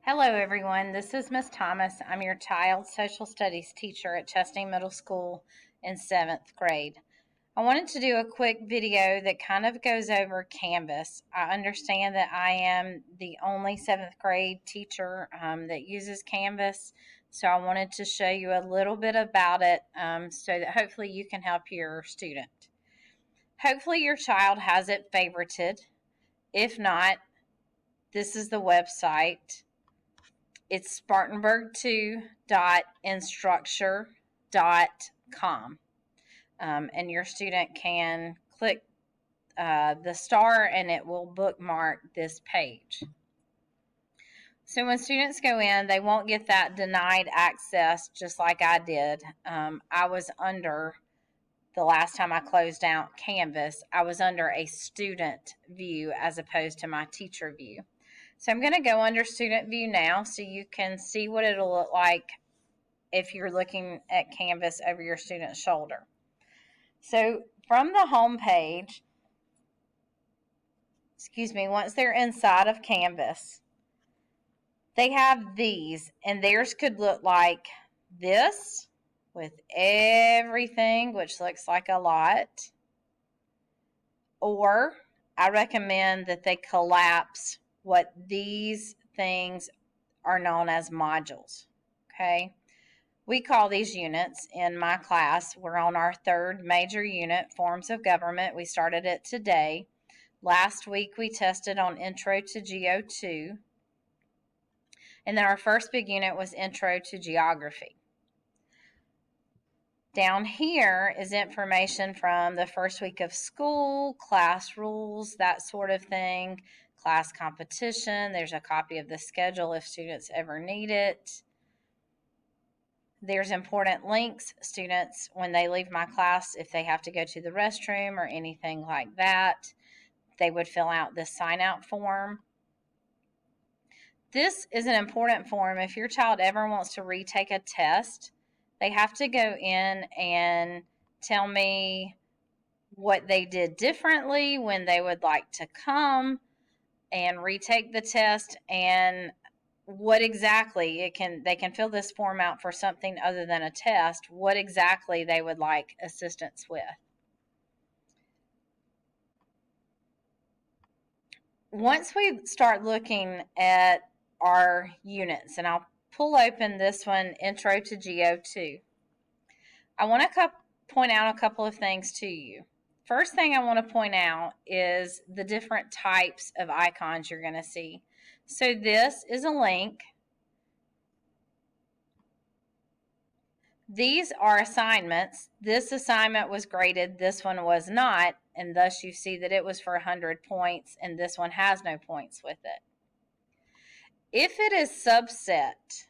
Hello, everyone. This is Miss Thomas. I'm your child social studies teacher at Chesney Middle School in 7th grade. I wanted to do a quick video that kind of goes over Canvas. I understand that I am the only 7th grade teacher that uses Canvas, so I wanted to show you a little bit about it so that hopefully you can help your student. Hopefully your child has it favorited. If not, this is the website. It's spartanburg2.instructure.com. And your student can click the star and it will bookmark this page. So when students go in, they won't get that denied access just like I did. I was under, the last time I closed out Canvas, I was under a student view as opposed to my teacher view. So I'm going to go under student view now so you can see what it'll look like if you're looking at Canvas over your student's shoulder. So from the home page, once they're inside of Canvas, they have these, and theirs could look like this with everything, which looks like a lot. Or I recommend that they collapse what these things are known as modules. Okay. We call these units in my class. We're on our third major unit, Forms of Government. We started it today. Last week we tested on Intro to GO2. And then our first big unit was Intro to Geography. Down here is information from the first week of school, class rules, that sort of thing, class competition. There's a copy of the schedule if students ever need it. There's important links. Students, when they leave my class, if they have to go to the restroom or anything like that, they would fill out this sign-out form. This is an important form. If your child ever wants to retake a test, they have to go in and tell me what they did differently, when they would like to come and retake the test, and what exactly they can fill this form out for something other than a test, what exactly they would like assistance with. Once we start looking at our units, and I'll pull open this one, Intro to GO2, I want to point out a couple of things to you. First thing I want to point out is the different types of icons you're going to see. So this is a link. These are assignments. This assignment was graded, this one was not, and thus you see that it was for 100 points, and this one has no points with it. If it is subset,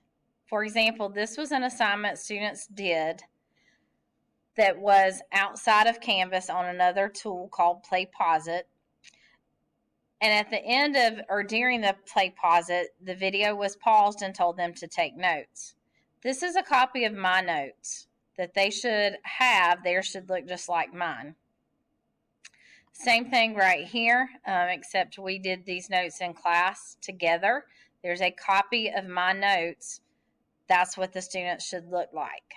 for example, this was an assignment students did that was outside of Canvas on another tool called PlayPosit. And at the end of, or during the PlayPosit, the video was paused and told them to take notes. This is a copy of my notes that they should have. Theirs should look just like mine. Same thing right here, except we did these notes in class together. There's a copy of my notes. That's what the students should look like.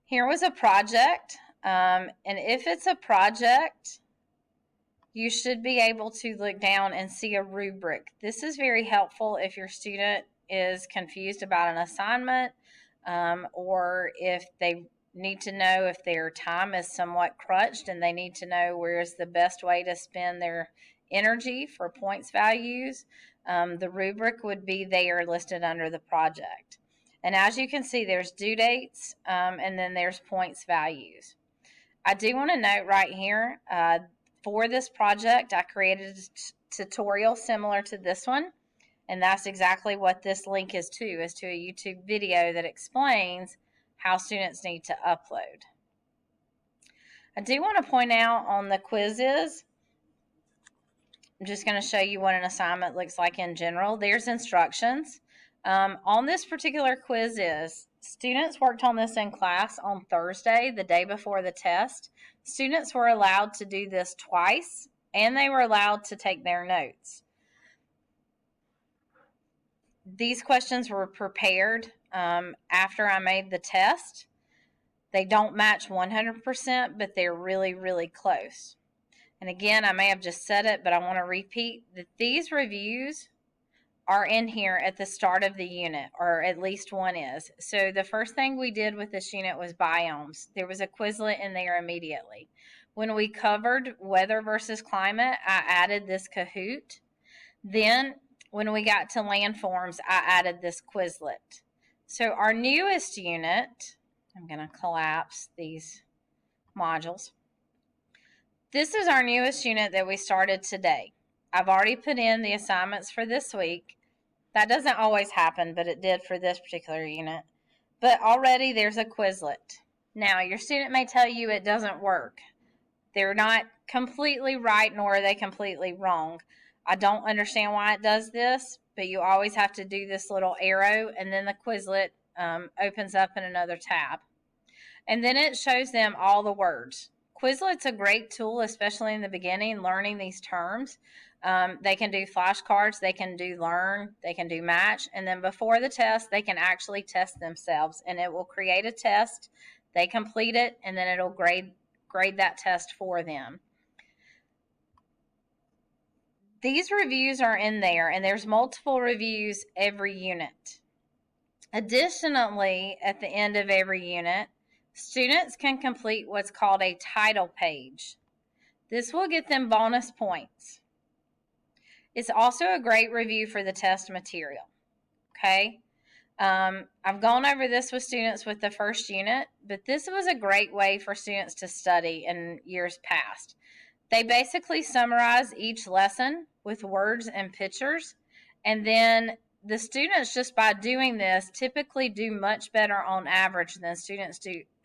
Here was a project, and if it's a project, you should be able to look down and see a rubric. This is very helpful if your student is confused about an assignment, or if they need to know if their time is somewhat crunched and they need to know where is the best way to spend their energy for points values. The rubric would be there listed under the project. And as you can see, there's due dates, and then there's points values. I do want to note right here, for this project, I created a tutorial similar to this one, and that's exactly what this link is to a YouTube video that explains how students need to upload. I do want to point out on the quizzes, I'm just going to show you what an assignment looks like in general. There's instructions. On this particular quiz students worked on this in class on Thursday, the day before the test. Students were allowed to do this twice, and they were allowed to take their notes. these questions were prepared after I made the test. They don't match 100%, but they're really, really close. And again, I may have just said it, but I want to repeat that these reviews are in here at the start of the unit, or at least one is. So the first thing we did with this unit was biomes. There was a Quizlet in there immediately. When we covered weather versus climate, I added this Kahoot. Then when we got to landforms, I added this Quizlet. So our newest unit, I'm going to collapse these modules. This is our newest unit that we started today. I've already put in the assignments for this week. That doesn't always happen, but it did for this particular unit. But already there's a Quizlet. Now, your student may tell you it doesn't work. They're not completely right, nor are they completely wrong. I don't understand why it does this, but you always have to do this little arrow, and then the Quizlet opens up in another tab. And then it shows them all the words. Quizlet's a great tool, especially in the beginning, learning these terms. They can do flashcards, they can do learn, they can do match, and then before the test, they can actually test themselves, and it will create a test. They complete it, and then it'll grade that test for them. These reviews are in there, and there's multiple reviews every unit. Additionally, at the end of every unit, students can complete what's called a title page. This will get them bonus points. It's also a great review for the test material. Okay? I've gone over this with students with the first unit, but this was a great way for students to study in years past. They basically summarize each lesson with words and pictures, and then the students, just by doing this, typically do much better on average than students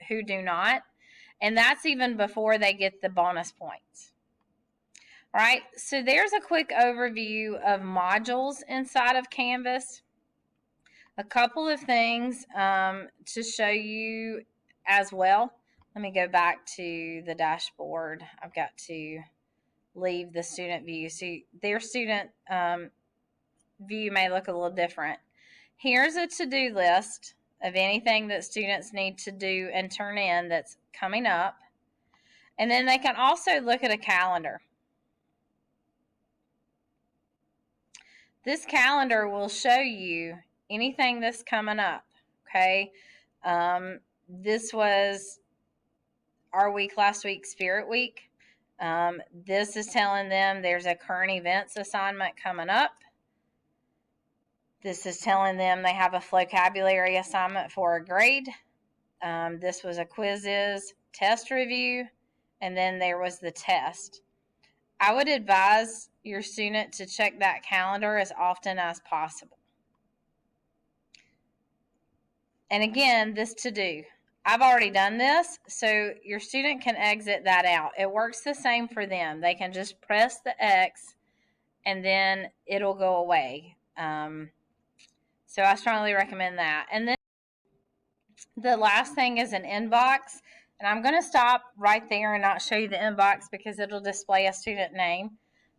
who do not, and that's even before they get the bonus points. All right, so there's a quick overview of modules inside of Canvas. A couple of things to show you as well. Let me go back to the dashboard. I've got to leave the student view. So their student view may look a little different. Here's a to-do list of anything that students need to do and turn in that's coming up. And then they can also look at a calendar. This calendar will show you anything that's coming up, okay? This was our week last week, Spirit Week. This is telling them there's a current events assignment coming up. This is telling them they have a vocabulary assignment for a grade. This was a quizzes test review, and then there was the test. I would advise your student to check that calendar as often as possible. And again, this to do. I've already done this, so your student can exit that out. It works the same for them. They can just press the X and then it'll go away. So I strongly recommend that. And then the last thing is an inbox. And I'm going to stop right there and not show you the inbox because it'll display a student name.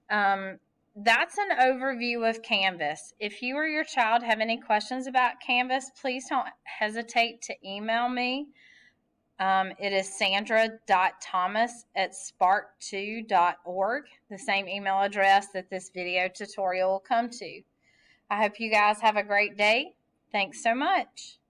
That's an overview of Canvas. If you or your child have any questions about Canvas, please don't hesitate to email me. It is sandra.thomas@spark2.org, the same email address that this video tutorial will come to. I hope you guys have a great day. Thanks so much.